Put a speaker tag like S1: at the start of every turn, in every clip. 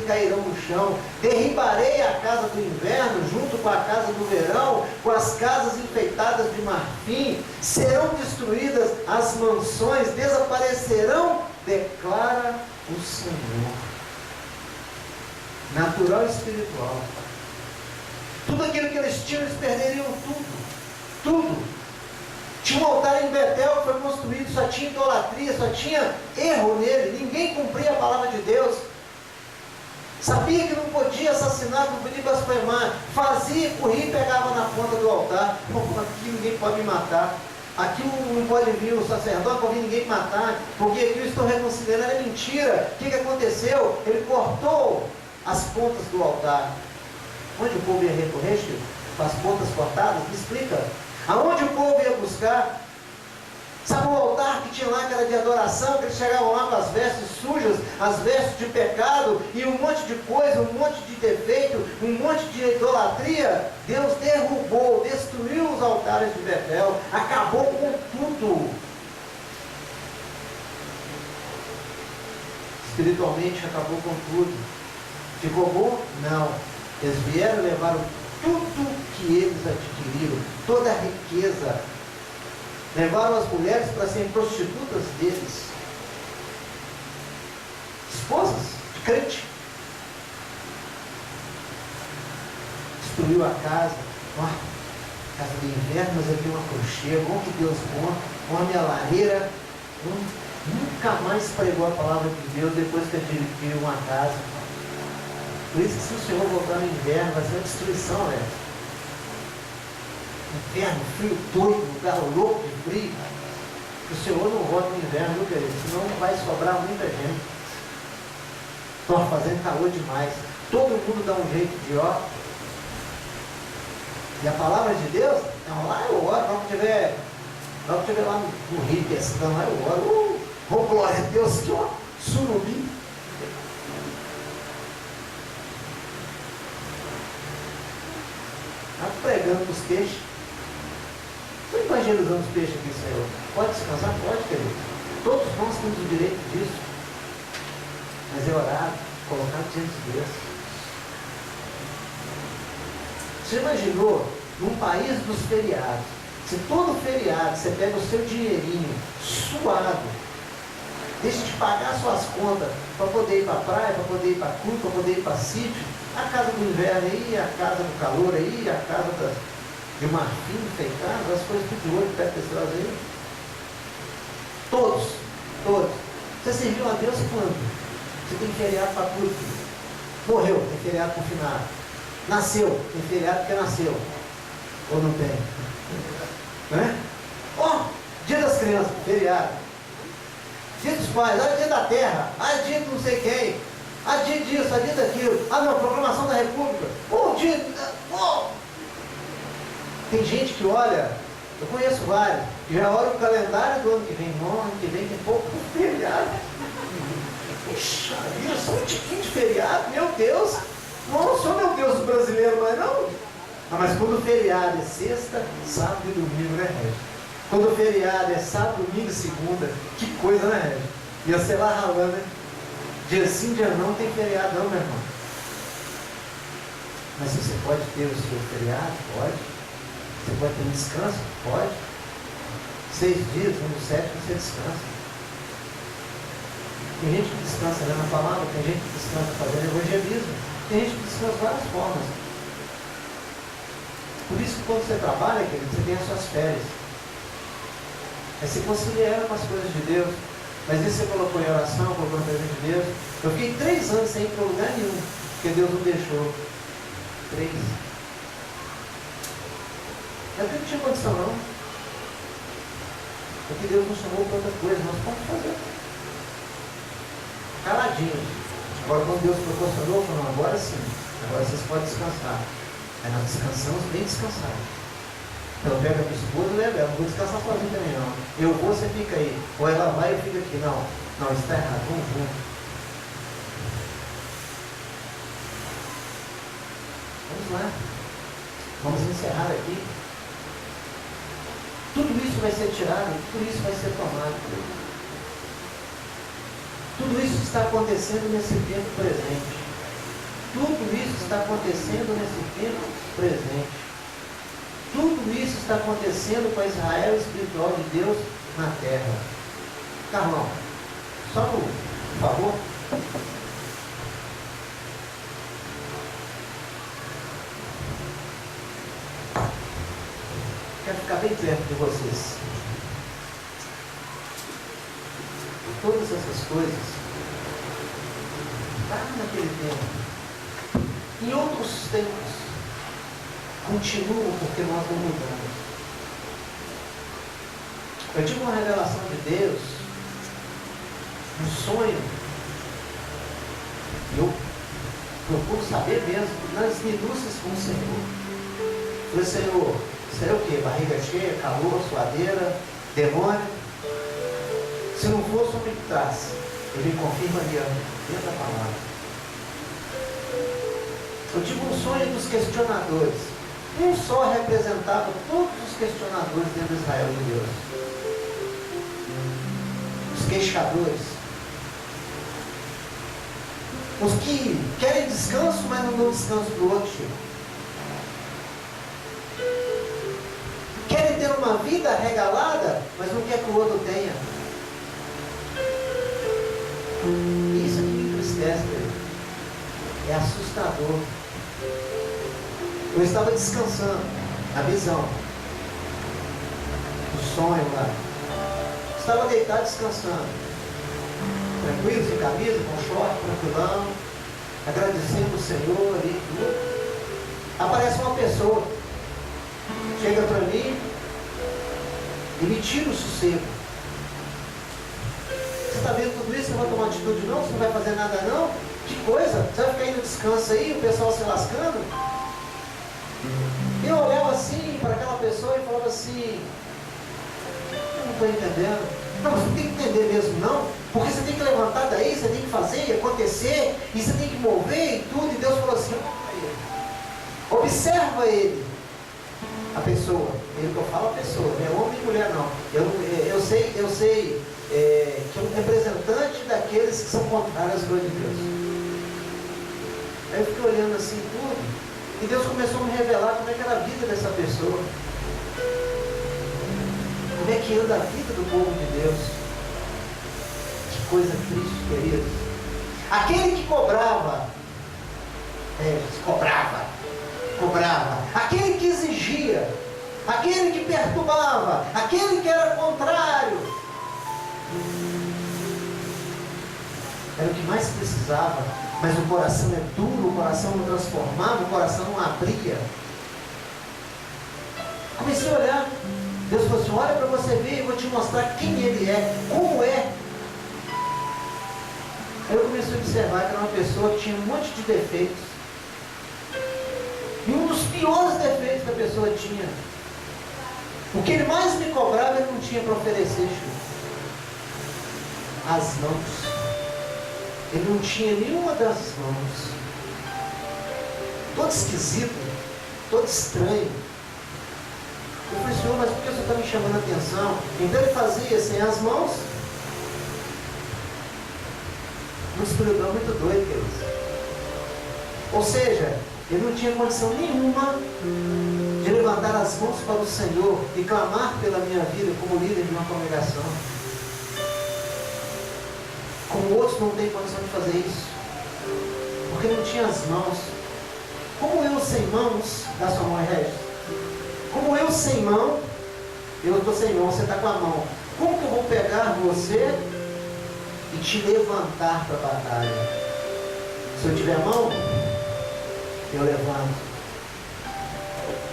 S1: cairão no chão, derribarei a casa do inverno junto com a casa do verão, com as casas enfeitadas de marfim, serão destruídas as mansões, desaparecerão, declara o Senhor. Natural e espiritual. Tudo aquilo que eles tinham, eles perderiam tudo. Tinha um altar em Betel que foi construído, só tinha idolatria, só tinha erro nele, ninguém cumpria a palavra de Deus. Sabia que não podia assassinar, não podia blasfemar, fazia, corria e pegava na ponta do altar. Aqui ninguém pode me matar, aqui não pode vir o sacerdote, não pode vir ninguém me matar, porque aqui eu estou reconciliando, era mentira. O que aconteceu? Ele cortou as pontas do altar. Onde o povo ia recorrer, Chico? Com as pontas cortadas? Me explica. Aonde o povo ia buscar? Sabe o altar que tinha lá, que era de adoração, que eles chegavam lá com as vestes sujas, as vestes de pecado, e um monte de coisa, um monte de defeito, um monte de idolatria? Deus derrubou, destruiu os altares de Betel, acabou com tudo. Espiritualmente acabou com tudo. Ficou bom? Não. Eles vieram e levaram tudo que eles adquiriram, toda a riqueza. Levaram as mulheres para serem prostitutas deles, esposas de crente. Destruiu a casa. Casa do inverno, mas aqui um aconchego. Que Deus bom. Uma minha lareira. Nunca mais pregou a palavra de Deus depois que adquiriu uma casa. Por isso que se o Senhor voltar no inverno, vai ser uma destruição, né? Inverno, frio, doido, lugar louco de frio. Que o Senhor não volta no inverno, viu, querido? Senão vai sobrar muita gente. Estão fazendo calor demais. Todo mundo dá um jeito de ó. E a palavra de Deus, não, lá eu oro, logo que tiver lá no rio pescando, lá eu oro. Oh, glória a Deus, que ó, surubim. Está pregando os peixes. Estou evangelizando os peixes aqui, Senhor. Pode descansar? Pode, querido. Todos nós temos o direito disso. Mas é orar, colocar diante de Deus. Você imaginou, num país dos feriados, se todo feriado você pega o seu dinheirinho suado, deixa de pagar suas contas para poder ir para a praia, para poder ir para clube, para poder ir para sítio, a casa do inverno aí, a casa do calor aí, a casa de marfim enfeitada, as coisas de ouro, perto desse lado aí. Todos. Você serviu a Deus quando? Você tem feriado para tudo. Morreu, tem feriado para o finado. Nasceu, tem feriado porque nasceu. Ou não tem? Né? Dia das crianças, feriado. Dia dos pais, dia da terra, dia de não sei quem. Dia disso, dia daquilo. Não, proclamação da República. Dia. Tem gente que olha, eu conheço vários, que já olha o calendário do ano que vem. No ano que vem tem pouco feriado. Puxa vida, só um tiquinho de feriado, meu Deus. Não sou meu Deus brasileiro, mas não. Mas quando o feriado é sexta, sábado e domingo, né, Régio? Quando o feriado é sábado, domingo e segunda, que coisa, né, Régio? Ia ser lá ralando, né? Dia sim, dia não, tem feriado não, meu irmão. Mas você pode ter o seu feriado? Pode. Você pode ter um descanso? Pode. 6 dias, no 7 você descansa. Tem gente que descansa lendo a palavra, tem gente que descansa fazendo evangelismo, tem gente que descansa de várias formas. Por isso que quando você trabalha, querido, você tem as suas férias. Aí você concilia com as coisas de Deus. Mas isso você colocou em oração, colocou no presente de Deus. Eu fiquei 3 anos sem ir para lugar nenhum, porque Deus não deixou. 3. Não é que não tinha condição não. Porque Deus nos chamou para outra coisa, nós podemos fazer. Caladinhos. Agora quando Deus proporcionou, falou, agora sim, agora vocês podem descansar. Aí nós descansamos bem descansados. Então eu pego a minha esposa e levo ela, não vou descansar sozinho também não. Eu vou, você fica aí. Ou ela vai, eu fico aqui. Não, isso está errado, vamos junto. Vamos lá. Vamos encerrar aqui. Tudo isso vai ser tirado, tudo isso vai ser tomado. Tudo isso está acontecendo nesse tempo presente. está acontecendo nesse tempo presente. Tudo isso está acontecendo com a Israel espiritual de Deus na terra. Carlão, só por favor. Quero ficar bem perto de vocês. Todas essas coisas, lá naquele tempo, em outros tempos, continuam porque nós não mudamos. Eu tive uma revelação de Deus, um sonho, e eu procuro saber mesmo, nas minúcias com o Senhor. Falei, Senhor, isso é o quê? Barriga cheia, calor, suadeira, demônio? Se não fosse o que traz, ele me confirma ali dentro da palavra. Eu tive um sonho dos questionadores. Um só representava todos os questionadores dentro de Israel de Deus. Os queixadores. Os que querem descanso, mas não dão descanso para o outro tipo. Querem ter uma vida regalada, mas não quer que o outro tenha. Isso aqui me entristece, é assustador. Eu estava descansando na visão do sonho lá. Estava deitado descansando, tranquilo, sem camisa, com short, tranquilão, agradecendo o Senhor ali tudo. Aparece uma pessoa, chega para mim e me tira o sossego. Você está vendo tudo isso? Você vai tomar atitude não? Você não vai fazer nada não? Que coisa? Você vai ficar indo descanso aí, o pessoal se lascando? Eu olhava assim para aquela pessoa e falava assim, eu não estou entendendo. Não, você tem que entender mesmo não, porque você tem que levantar daí, você tem que fazer e acontecer, e você tem que mover e tudo. E Deus falou assim, observa ele, a pessoa. Ele que eu falo a pessoa, não é homem e mulher não. Eu sei que é um representante daqueles que são contrários às coisas de Deus. Aí eu fiquei olhando assim tudo, e Deus começou a me revelar como é que era a vida dessa pessoa. Como é que anda a vida do povo de Deus. Que coisa triste, queridos. Aquele que cobrava. Aquele que exigia. Aquele que perturbava. Aquele que era contrário. Era o que mais precisava, mas o coração é duro, o coração não transformava, o coração não abria. Comecei a olhar, Deus falou assim, olha para você ver, eu vou te mostrar quem ele é, como é. Aí eu comecei a observar que era uma pessoa que tinha um monte de defeitos. E um dos piores defeitos que a pessoa tinha, o que ele mais me cobrava, ele não tinha para oferecer, as mãos. Ele não tinha nenhuma das mãos. Todo esquisito, todo estranho. Eu falei, Senhor, mas por que você está me chamando a atenção? Então ele fazia sem as mãos. Um escuridão muito doido, queridos. Ou seja, ele não tinha condição nenhuma de levantar as mãos para o Senhor e clamar pela minha vida como líder de uma congregação. Como outros não têm condição de fazer isso, porque não tinha as mãos. Como eu sem mãos, dá sua mão, Regis. Como eu sem mão, eu estou sem mão, você está com a mão. Como que eu vou pegar você e te levantar para a batalha? Se eu tiver mão, eu levanto.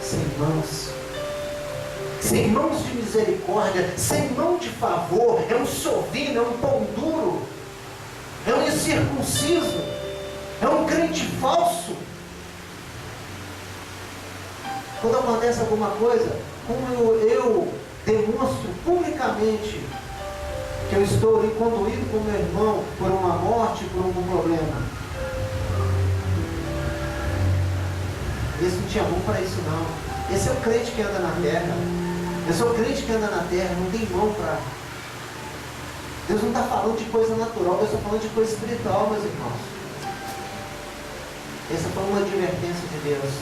S1: Sem mãos. Sem mãos de misericórdia, sem mão de favor, é um sovino, é um pão duro. É um incircunciso, é um crente falso. Quando acontece alguma coisa, como eu demonstro publicamente que eu estou ali conduído com meu irmão por uma morte, por algum problema. Esse não tinha mão para isso não. Esse é o crente que anda na terra. Esse é o crente que anda na terra, não tem mão para... Deus não está falando de coisa natural, Deus está falando de coisa espiritual, meus irmãos. Essa foi uma advertência de Deus.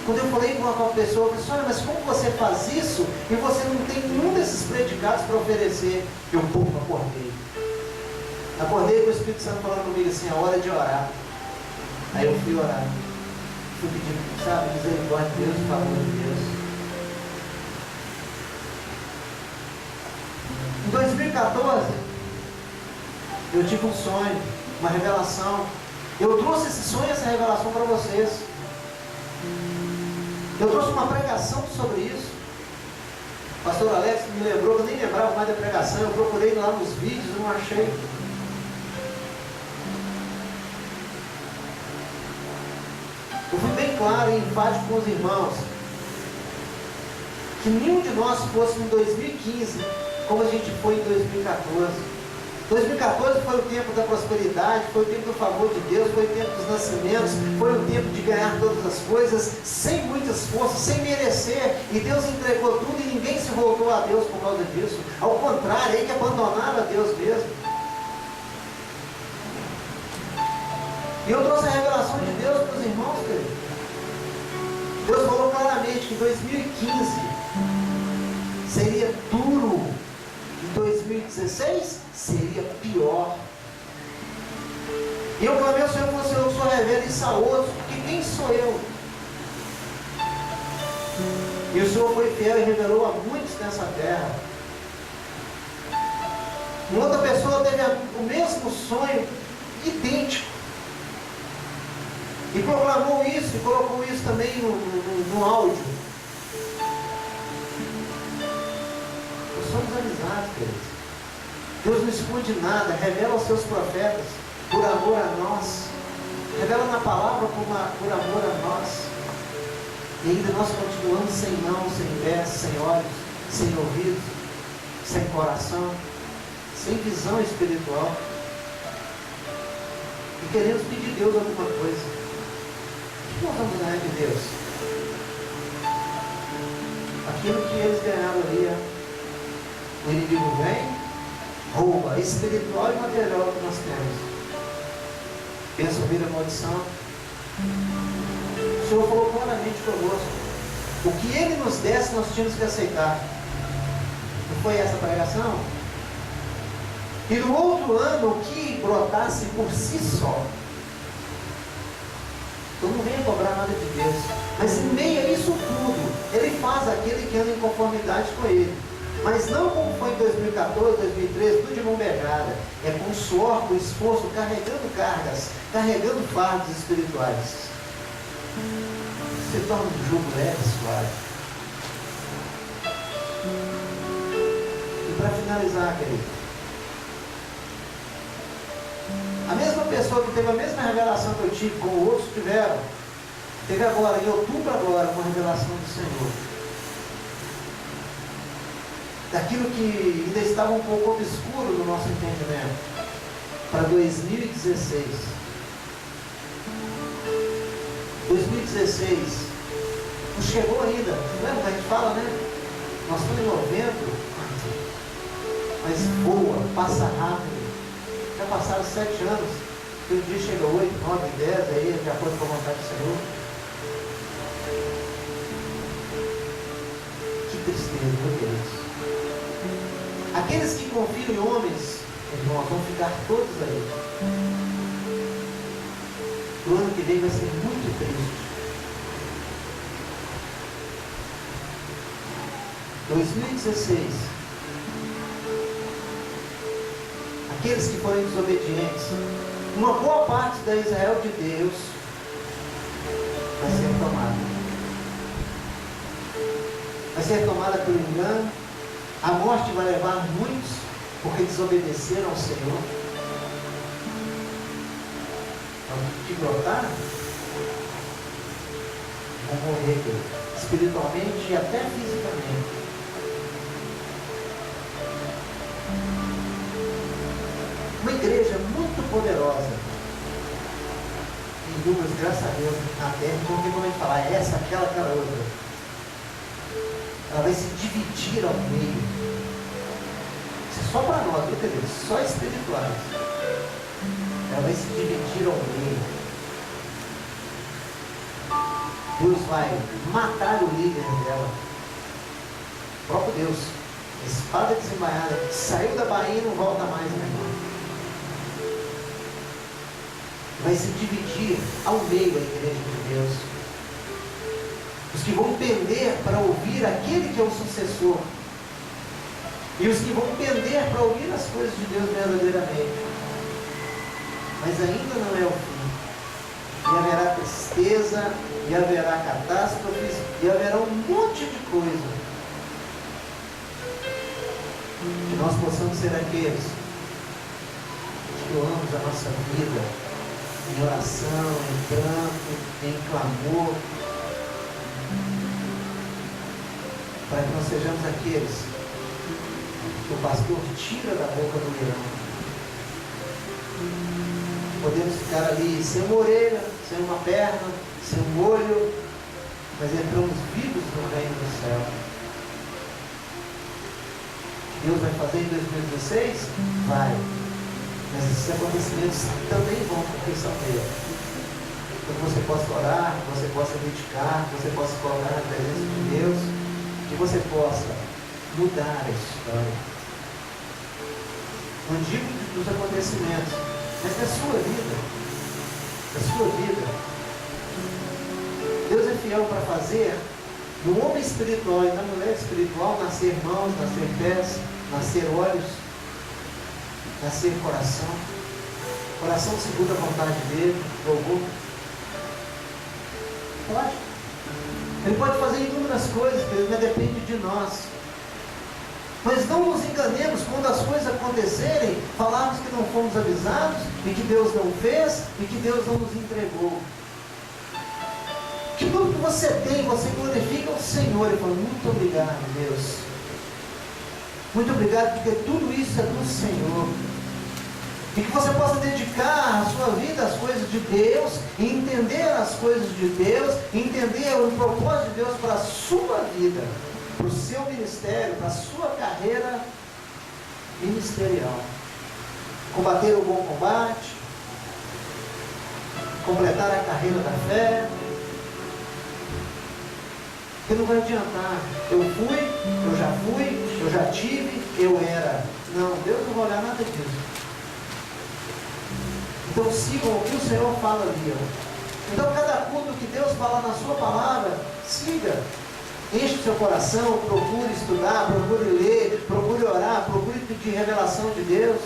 S1: Quando eu falei com uma pessoa, eu disse: olha, mas como você faz isso e você não tem nenhum desses predicados para oferecer? Eu acordei. Acordei com o Espírito Santo falando comigo assim: a hora de orar. Aí eu fui orar. Fui pedir, sabe, misericórdia de Deus, o favor de Deus. Em 2014, eu tive um sonho, uma revelação. Eu trouxe esse sonho, essa revelação para vocês. Eu trouxe uma pregação sobre isso. O pastor Alex me lembrou, eu nem lembrava mais da pregação. Eu procurei lá nos vídeos, não achei. Eu fui bem claro e enfático com os irmãos que nenhum de nós fosse em 2015 como a gente foi em 2014. 2014 foi o tempo da prosperidade, foi o tempo do favor de Deus, foi o tempo dos nascimentos, foi o tempo de ganhar todas as coisas, sem muito esforço, sem merecer, e Deus entregou tudo e ninguém se voltou a Deus por causa disso. Ao contrário, aí que abandonaram a Deus mesmo. E eu trouxe a revelação de Deus para os irmãos, queridos. Deus falou claramente que em 2015 seria duro, em 2016 seria pior. E eu clamei ao Senhor, o Senhor revela isso a outros, porque quem sou eu? E o Senhor foi fiel e revelou a muitos nessa terra. Uma outra pessoa teve o mesmo sonho, idêntico, e proclamou isso, e colocou isso também no áudio. Nós somos amizades, queridos. Deus não esconde nada, revela aos seus profetas por amor a nós, revela na palavra por amor a nós, e ainda nós continuamos sem mãos, sem pés, sem olhos, sem ouvidos, sem coração, sem visão espiritual, e queremos pedir a Deus alguma coisa. O que nós vamos ganhar de Deus? Aquilo que eles ganharam ali, o inimigo vem, rouba espiritual e material que nós temos. Pensa ouvir a maldição. O Senhor falou claramente conosco: o que Ele nos desse, nós tínhamos que aceitar. Não foi essa a pregação? E no outro ano, o que brotasse por si só. Então não venha cobrar nada de Deus. Mas em meio a isso tudo, Ele faz aquele que anda em conformidade com Ele. Mas não como foi em 2014, 2013, tudo de mão beijada. É com suor, com esforço, carregando cargas, carregando fardos espirituais. Você torna um jugo leve, suave. E para finalizar, querido, a mesma pessoa que teve a mesma revelação que eu tive, como outros tiveram, teve agora, em outubro agora, uma revelação do Senhor. Daquilo que ainda estava um pouco obscuro no nosso entendimento, para 2016. 2016 não chegou ainda, lembra que a gente fala, né? Nós estamos em novembro, mas voa, passa rápido. Já passaram 7 anos, e um dia chega 8, 9, 10, aí de acordo com a vontade do Senhor. Que tristeza, meu Deus. Aqueles que confiam em homens, irmãos, vão ficar todos aí. O ano que vem vai ser muito triste. 2016. Aqueles que forem desobedientes, uma boa parte da Israel de Deus vai ser tomada. Vai ser tomada pelo engano. A morte vai levar muitos, porque desobedeceram ao Senhor. Então, que brotar, vão morrer espiritualmente e até fisicamente. Uma igreja muito poderosa. Em números, graças a Deus, na terra, não tem como a gente falar essa, aquela outra. Ela vai se dividir ao meio. Isso é só para nós, viu, queridos? Só espirituais. Ela vai se dividir ao meio. Deus vai matar o líder dela. O próprio Deus. A espada desembainhada, saiu da bainha e não volta mais, meu irmão. Vai se dividir ao meio a igreja de Deus. Os que vão pender para ouvir aquele que é o sucessor. E os que vão pender para ouvir as coisas de Deus verdadeiramente. Mas ainda não é o fim. E haverá tristeza, e haverá catástrofes, e haverá um monte de coisa. Que nós possamos ser aqueles que doamos a nossa vida em oração, em pranto, em clamor, para que nós sejamos aqueles que o pastor tira da boca do leão. Podemos ficar ali sem uma orelha, sem uma perna, sem um olho, mas entramos vivos no reino do céu. Deus vai fazer em 2016? Vai. Mas esses acontecimentos também vão acontecer. Para que você possa orar, que você possa dedicar, que você possa colocar na presença de Deus, que você possa mudar a história. Não digo dos acontecimentos, mas da sua vida. Da sua vida. Deus é fiel para fazer no homem espiritual e na mulher espiritual nascer mãos, nascer pés, nascer olhos, nascer coração. Coração segundo a vontade dele, louvor. Pode. Ele pode fazer inúmeras coisas, mas depende de nós. Mas não nos enganemos quando as coisas acontecerem, falarmos que não fomos avisados, e que Deus não fez, e que Deus não nos entregou. Que tudo que você tem, você glorifica o Senhor e fala, muito obrigado, Deus. Muito obrigado, porque tudo isso é do Senhor. E que você possa dedicar a sua vida às coisas de Deus, e entender as coisas de Deus, entender o propósito de Deus para a sua vida, para o seu ministério, para a sua carreira ministerial. Combater o bom combate, completar a carreira da fé. Porque não vai adiantar. Eu já tive, eu era. Não, Deus não vai olhar nada disso. Então sigam o que o Senhor fala ali. Então cada culto que Deus fala na sua palavra, siga. Enche o seu coração, procure estudar, procure ler, procure orar, procure pedir revelação de Deus.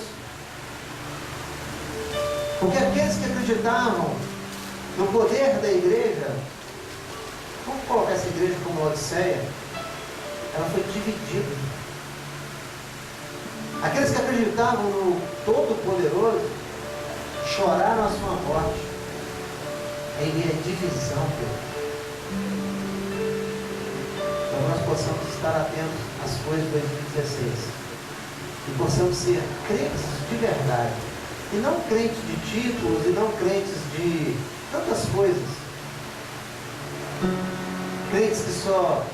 S1: Porque aqueles que acreditavam no poder da igreja, vamos colocar essa igreja como Laodiceia, ela foi dividida. Aqueles que acreditavam no Todo-Poderoso choraram a sua morte. Aí é divisão, Pedro. Então nós possamos estar atentos às coisas de 2016 e possamos ser crentes de verdade, e não crentes de títulos, e não crentes de tantas coisas, crentes que só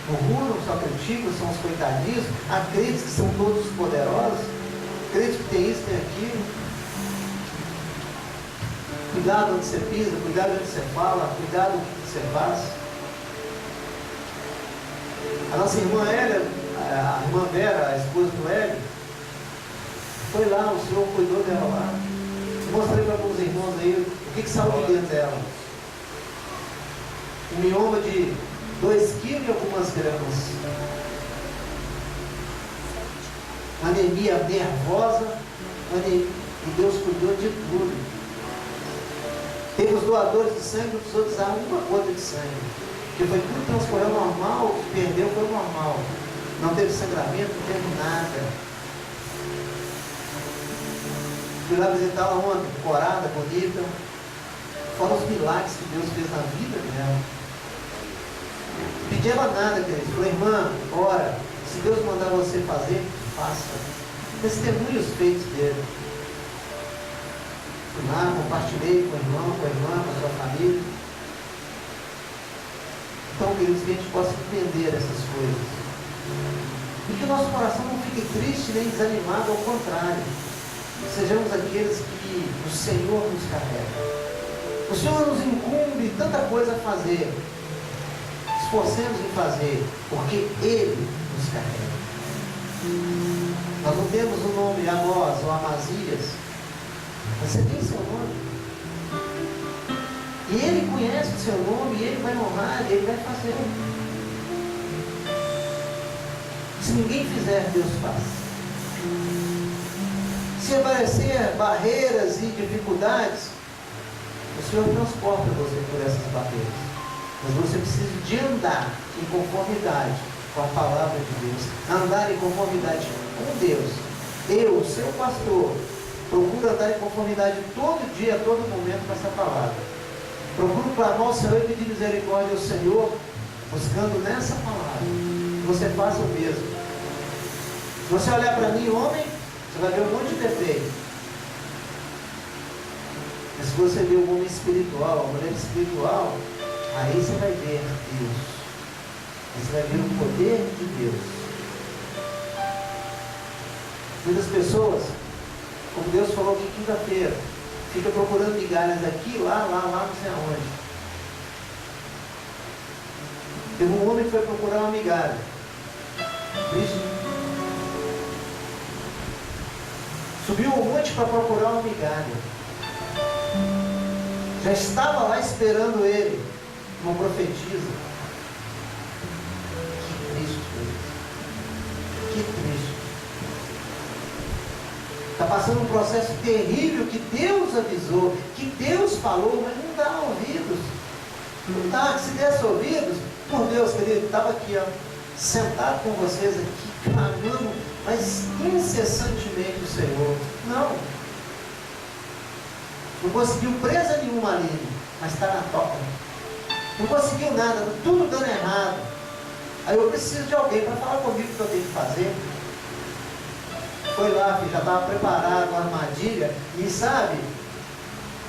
S1: murmuram, só criticam, são os coitadinhos. Há crentes que são todos poderosos, crentes que tem isso, tem aquilo. Cuidado onde você pisa, cuidado onde você fala, cuidado com o que você faz. A nossa irmã Hélia, a irmã Vera, a esposa do Hélio, foi lá, o Senhor cuidou dela lá. Eu mostrei para alguns irmãos aí o que saiu de dentro dela. Um mioma de 2 quilos e algumas gramas. Anemia nervosa, e Deus cuidou de tudo. Teve os doadores de sangue, os outros davam uma gota de sangue. Porque foi tudo transcorreu normal, o que perdeu foi normal. Não teve sangramento, não teve nada. Fui lá visitá-la ontem, corada, bonita. Fora os milagres que Deus fez na vida dela. Não pedi ela nada, querido. Falei, irmã, ora, se Deus mandar você fazer, faça. Testemunhos feitos dele. Fui lá, compartilhei com o irmão, com a irmã, com a sua família. Então, queridos, que a gente possa entender essas coisas. E que o nosso coração não fique triste nem desanimado, ao contrário. Sejamos aqueles que o Senhor nos carrega. O Senhor nos incumbe tanta coisa a fazer. Esforcemos em fazer, porque Ele nos carrega. Nós não temos o nome Amós ou Amazias. Você tem seu nome. E Ele conhece o seu nome, e Ele vai honrar, e Ele vai fazer. Se ninguém fizer, Deus faz. Se aparecer barreiras e dificuldades, o Senhor transporta você por essas barreiras. Mas você precisa de andar em conformidade com a palavra de Deus. Andar em conformidade com Deus. Eu, seu pastor, procuro andar em conformidade todo dia, a todo momento com essa palavra. Procuro clamar ao Senhor e pedir misericórdia ao Senhor, buscando nessa palavra. Você faça o mesmo. Se você olhar para mim, homem, você vai ver um monte de defeito. Mas se você ver o homem espiritual, a mulher espiritual, aí você vai ver Deus. Você vai ver o poder de Deus. Muitas pessoas, como Deus falou aqui quinta-feira, fica procurando migalhas aqui, lá, não sei aonde. Teve um homem que foi procurar uma migalha. Subiu um monte para procurar uma migalha. Já estava lá esperando ele, uma profetisa. Que triste, que triste. Está passando um processo terrível que Deus avisou, que Deus falou, mas não dá ouvidos. Não dá, que se desse ouvidos, por Deus, querido, estava aqui, ó, sentado com vocês aqui, clamando, mas incessantemente o Senhor. Não. Não conseguiu presa nenhuma ali, mas está na toca. Não conseguiu nada, tudo dando errado. Aí eu preciso de alguém para falar comigo o que eu tenho que fazer. Foi lá, filho, já estava preparado uma armadilha e sabe,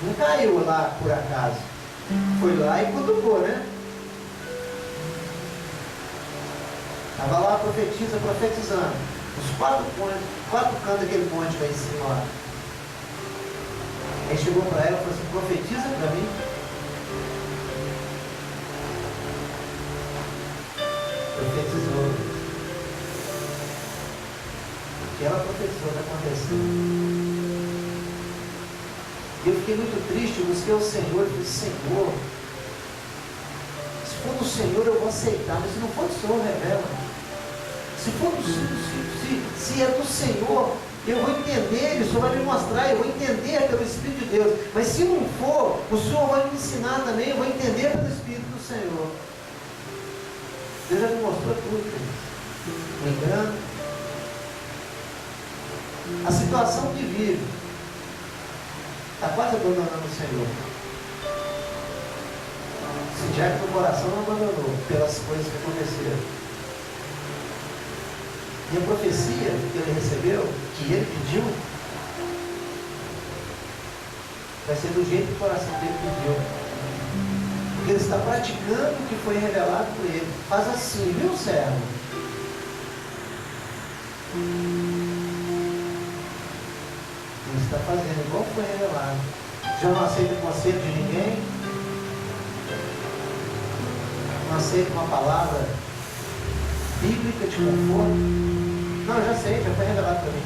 S1: não caiu lá por acaso. Foi lá e cutucou, né? Estava lá a profetisa profetizando. Os quatro cantos daquele monte lá em cima lá. Aí chegou para ela e falou assim, profetiza para mim. Profetizou. O que ela profetizou está acontecendo. E eu fiquei muito triste, eu busquei o Senhor e falei, Senhor, se for do Senhor eu vou aceitar, mas se não for do Senhor, revela. Se for do se é do Senhor, eu vou entender, o Senhor vai me mostrar, eu vou entender pelo Espírito de Deus. Mas se não for, o Senhor vai me ensinar também, eu vou entender pelo Espírito do Senhor. Deus já me mostrou tudo, querido. Lembrando, a situação que vive, está quase abandonando o Senhor. Se já que o coração não abandonou, pelas coisas que aconteceram. E a profecia que ele recebeu, que ele pediu, vai ser do jeito que o coração dele pediu. Porque ele está praticando o que foi revelado por ele. Faz assim, viu, servo? Ele está fazendo igual foi revelado. Já não aceita o conselho de ninguém. Não aceita uma palavra bíblica de conforto. Não, já sei, já foi revelado para mim.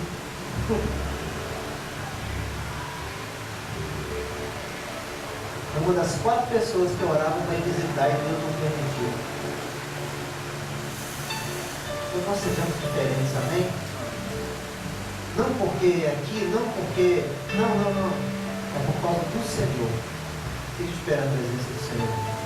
S1: Uma das 4 pessoas que oravam para ir visitar e Deus não permitiu. Então nós sejamos diferentes, amém? Não porque aqui, não porque... Não. É por causa do Senhor. Fique esperando a presença do Senhor.